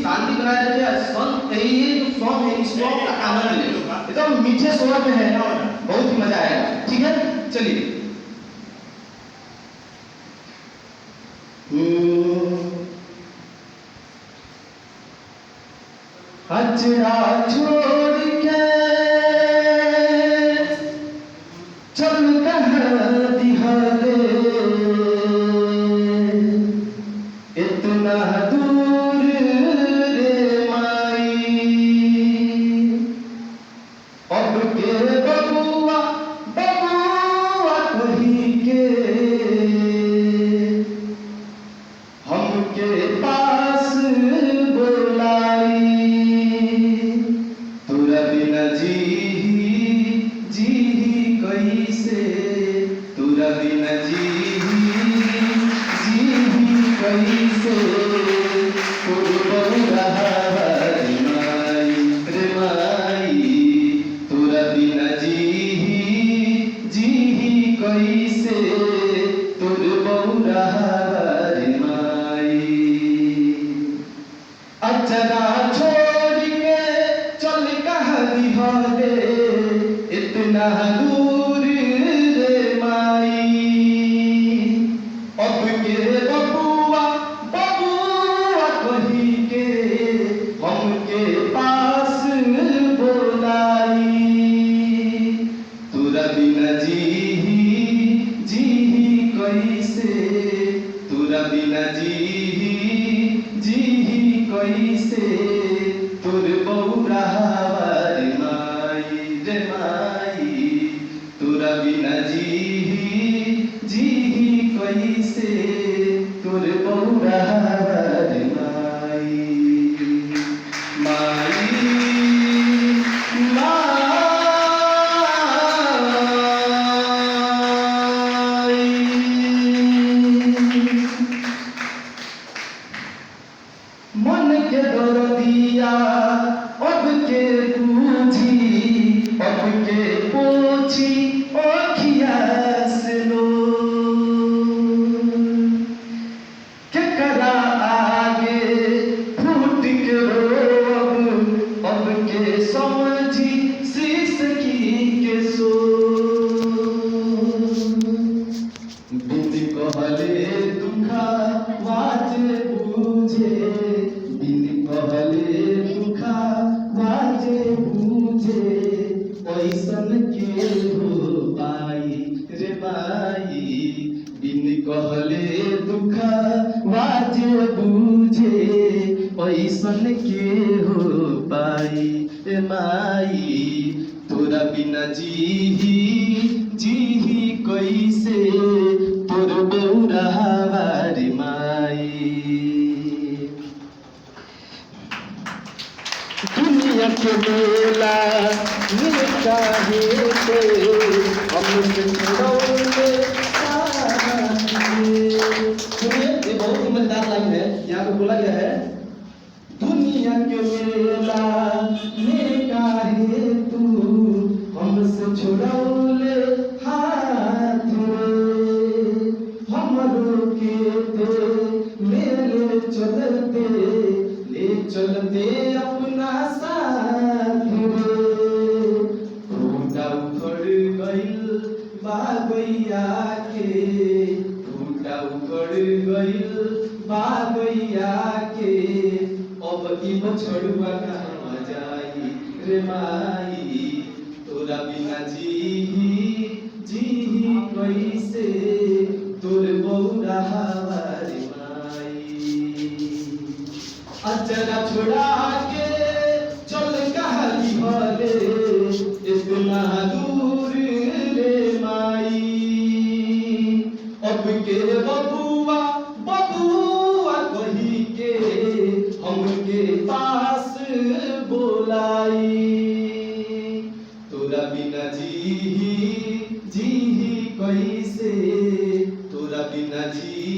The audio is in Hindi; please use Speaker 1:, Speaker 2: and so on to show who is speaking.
Speaker 1: शांति बनाए रखे, स्वस्थ रहिए, जो सॉन्ग है इस सॉन्ग का आनंद ले, एकदम मीठे स्वर में है, बहुत ही मजा आएगा। ठीक है, चलिए। अजरा छोड़ के चल कहाँ दिहारे, इतना दूर रे माई, अब के बबुआ बबुआ कही के हमके पास बुलाई, तोरा बिना जी कैसे, तोरा बिना जी कैसे, रे माई, तोरा बिना जी कैसे, तोर बौरा रे माई। अजरा छोड़ के चल कहाँ दिहारे, इतना दूर रे माई, अब के बबुआ बबुआ कही के हमके पास बोलाई, तोरा बिना जी कैसे, तोरा बिना जी कैसे, तोर बौरा रे माई, तोरा बिना जी कैसे, तोर बौरा रे माई, मन के दर्दिया अब के बूझी, अब के पोछी ओखिया से लो, केकरा आगे फूट के रोब, अब के समझी शीश की के सो, बिन कहले दुखा वाजे बूझे, कहले दुखा वाजे बूझे, ऐसन के हो पाई रे माई, बिन कहले दुखा वाजे बूझे, ऐसन के हो पाई रे माई, तोरा बिना जी कैसे, तोर बौरा रे माई। दुनिया के मेला में काहे पे हमसे छुड़ौले सुनिए, ये बहुत ही मजेदार लाइन है, यहाँ पे बोला गया है, दुनिया के मेला में काहे तू हमसे छुड़ौले हाथ रे, हमरो के ले चलते अपना साथ रे, टूटा उखड़ गइल बागैया के, टूटा उखड़ गइल बागैया के, अब की बछड़ुआ कहाँ जाई रे माई, तोरा बिना जी कैसे, तोर बौरा रे माई। अजरा छोड़ा के चल कहाँ दिहारे, इतना दूर रे माई, अब के बबुआ बबुआ कही के हमके पास बोलाई, तोरा बिना जी कैसे, तोरा बिना जी